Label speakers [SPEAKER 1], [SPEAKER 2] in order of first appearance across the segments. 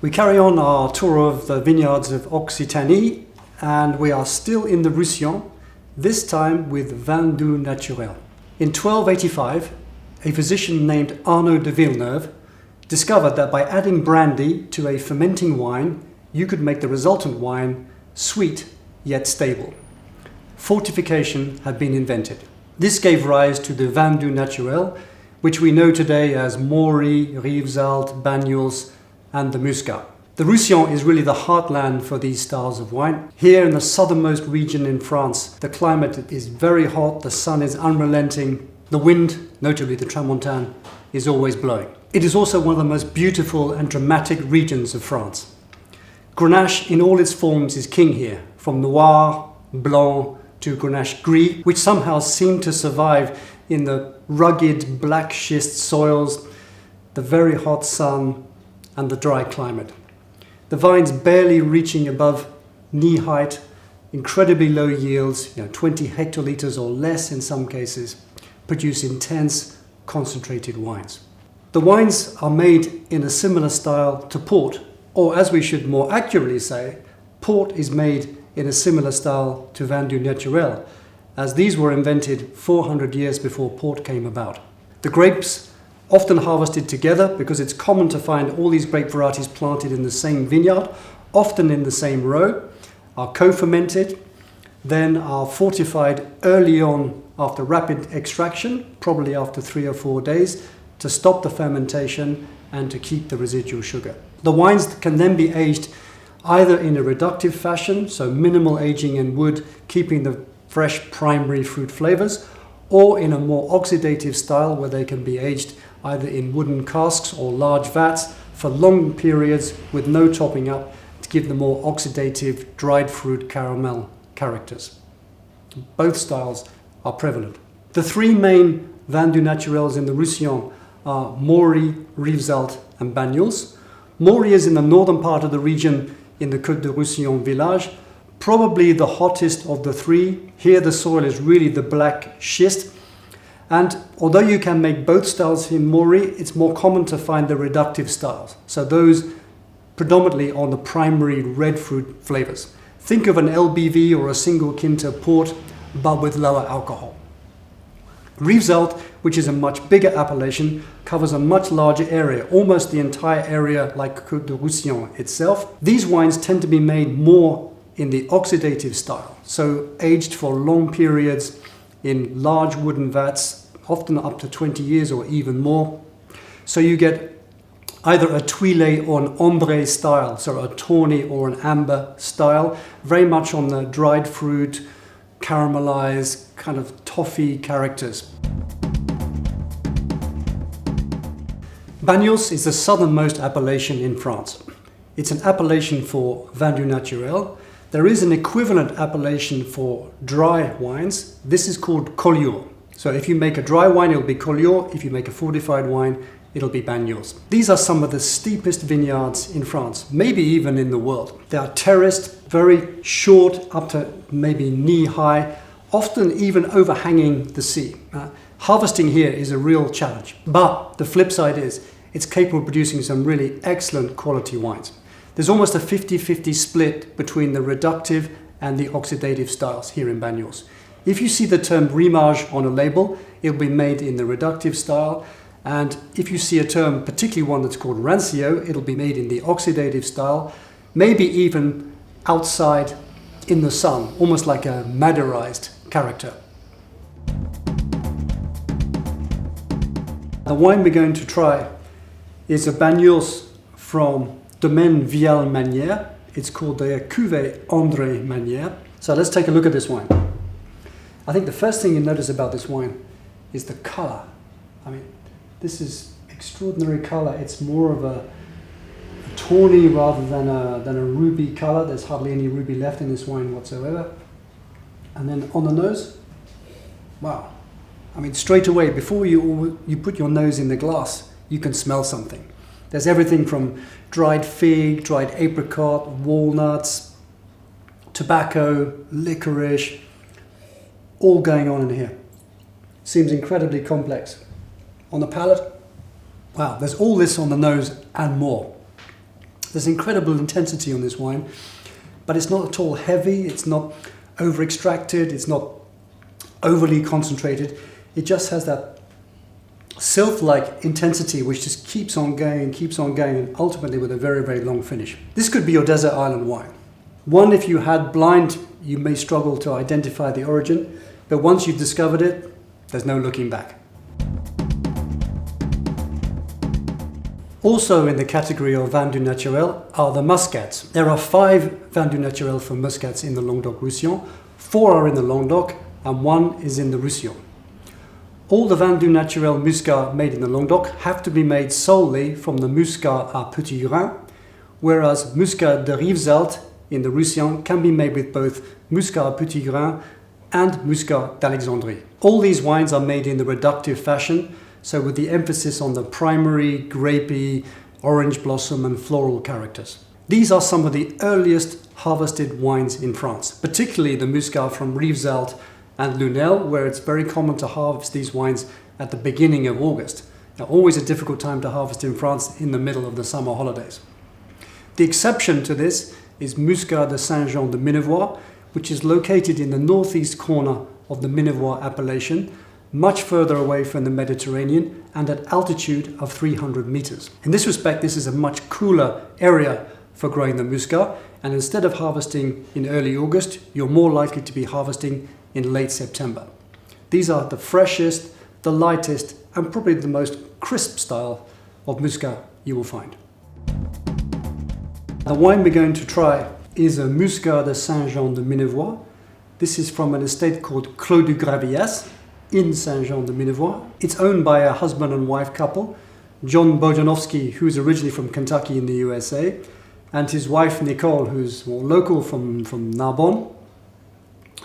[SPEAKER 1] We carry on our tour of the vineyards of Occitanie, and we are still in the Roussillon, this time with Vin de Nature. In 1285, a physician named Arnaud de Villeneuve discovered that by adding brandy to a fermenting wine, you could make the resultant wine sweet yet stable. Fortification had been invented. This gave rise to the Vin de Nature, which we know today as Maury, Rivesaltes, Banyuls, and the Muscat. The Roussillon is really the heartland for these styles of wine. Here in the southernmost region in France, the climate is very hot, the sun is unrelenting, the wind, notably the tramontane, is always blowing. It is also one of the most beautiful and dramatic regions of France. Grenache in all its forms is king here, from noir, blanc to Grenache gris, which somehow seem to survive in the rugged black schist soils, the very hot sun, and the dry climate. The vines barely reaching above knee height, incredibly low yields, 20 hectolitres or less in some cases, produce intense concentrated wines. The wines are made in a similar style to port, or as we should more accurately say, port is made in a similar style to Vin de Nature, as these were invented 400 years before port came about. The grapes, often harvested together because it's common to find all these grape varieties planted in the same vineyard, often in the same row, are co-fermented, then are fortified early on after rapid extraction, probably after 3 or 4 days, to stop the fermentation and to keep the residual sugar. The wines can then be aged either in a reductive fashion, so minimal aging in wood, keeping the fresh primary fruit flavors, or in a more oxidative style where they can be aged either in wooden casks or large vats for long periods with no topping up to give the more oxidative dried fruit caramel characters. Both styles are prevalent. The three main Vin de Naturels in the Roussillon are Maury, Rivesaltes and Banyuls. Maury is in the northern part of the region in the Côte de Roussillon village, probably the hottest of the three. Here the soil is really the black schist. And although you can make both styles in Maury, it's more common to find the reductive styles. So those predominantly on the primary red fruit flavors. Think of an LBV or a single Quinta port, but with lower alcohol. Rivesaltes, which is a much bigger appellation, covers a much larger area, almost the entire area like Côte de Roussillon itself. These wines tend to be made more in the oxidative style, so aged for long periods in large wooden vats, often up to 20 years or even more. So you get either a tuile or an ombre style, so a tawny or an amber style, very much on the dried fruit, caramelized, kind of toffee characters. Banyuls is the southernmost appellation in France. It's an appellation for Vin de Nature. There is an equivalent appellation for dry wines. This is called Collioure. So if you make a dry wine, it'll be Collioure. If you make a fortified wine, it'll be Banyuls. These are some of the steepest vineyards in France, maybe even in the world. They are terraced, very short, up to maybe knee high, often even overhanging the sea. Harvesting here is a real challenge. But the flip side is, it's capable of producing some really excellent quality wines. There's almost a 50-50 split between the reductive and the oxidative styles here in Banyuls. If you see the term Rimage on a label, it'll be made in the reductive style. And if you see a term, particularly one that's called Rancio, it'll be made in the oxidative style, maybe even outside in the sun, almost like a maderized character. The wine we're going to try is a Banyuls from Domaine Vial Manière. It's called the Cuvée André Manière. So let's take a look at this wine. I think the first thing you notice about this wine is the color. I mean, this is extraordinary color. It's more of a tawny rather than a ruby color. There's hardly any ruby left in this wine whatsoever. And then on the nose, wow. I mean, straight away, before you put your nose in the glass, you can smell something. There's everything from dried fig, dried apricot, walnuts, tobacco, licorice, all going on in here. Seems incredibly complex. On the palate, wow, there's all this on the nose and more. There's incredible intensity on this wine, but it's not at all heavy, it's not over-extracted, it's not overly concentrated. It just has that sylph-like intensity which just keeps on going, and ultimately with a very, very long finish. This could be your desert island wine. One, if you had blind, you may struggle to identify the origin, but once you've discovered it, there's no looking back. Also in the category of Vin de Nature are the Muscats. There are 5 Vin de Nature for Muscats in the Languedoc-Roussillon, 4 are in the Languedoc, and 1 is in the Roussillon. All the Vin de Nature Muscat made in the Languedoc have to be made solely from the Muscat à petit grain, whereas Muscat de Rivesaltes in the Roussillon can be made with both Muscat à petit grain and Muscat d'Alexandrie. All these wines are made in the reductive fashion, so with the emphasis on the primary, grapey, orange blossom and floral characters. These are some of the earliest harvested wines in France, particularly the Muscat from Rivesaltes and Lunel, where it's very common to harvest these wines at the beginning of August. Now, always a difficult time to harvest in France in the middle of the summer holidays. The exception to this is Muscat de Saint-Jean de Minevois, which is located in the northeast corner of the Banyuls Appellation, much further away from the Mediterranean and at altitude of 300 meters. In this respect, this is a much cooler area for growing the Muscat, and instead of harvesting in early August, you're more likely to be harvesting in late September. These are the freshest, the lightest, and probably the most crisp style of Muscat you will find. The wine we're going to try is a Muscat de Saint-Jean de Minevois. This is from an estate called Clos du Gravillas in Saint-Jean de Minevois. It's owned by a husband and wife couple, John Bojanowski, who's originally from Kentucky in the USA, and his wife Nicole, who's more local from Narbonne.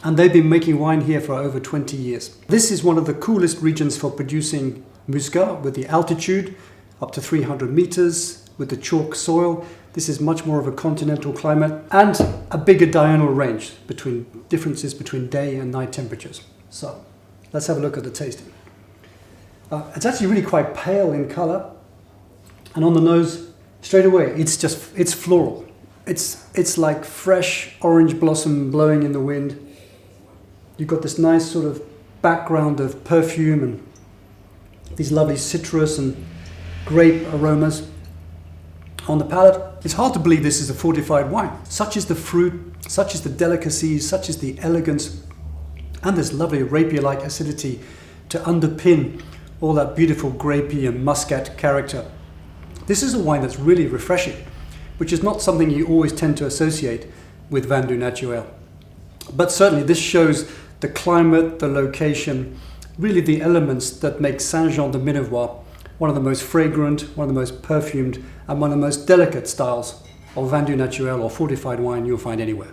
[SPEAKER 1] And they've been making wine here for over 20 years. This is one of the coolest regions for producing Muscat, with the altitude up to 300 meters, with the chalk soil. This is much more of a continental climate and a bigger diurnal range between differences between day and night temperatures. So let's have a look at the tasting. It's actually really quite pale in color, and on the nose, straight away, it's floral. It's like fresh orange blossom blowing in the wind. You've got this nice sort of background of perfume and these lovely citrus and grape aromas. On the palate, it's hard to believe this is a fortified wine. Such is the fruit, such is the delicacies, such is the elegance, and this lovely rapier-like acidity to underpin all that beautiful grapey and muscat character. This is a wine that's really refreshing, which is not something you always tend to associate with Vin de Nature. But certainly this shows the climate, the location, really the elements that make Saint-Jean de Minevois one of the most fragrant, one of the most perfumed, and one of the most delicate styles of Vin de Nature or fortified wine you'll find anywhere.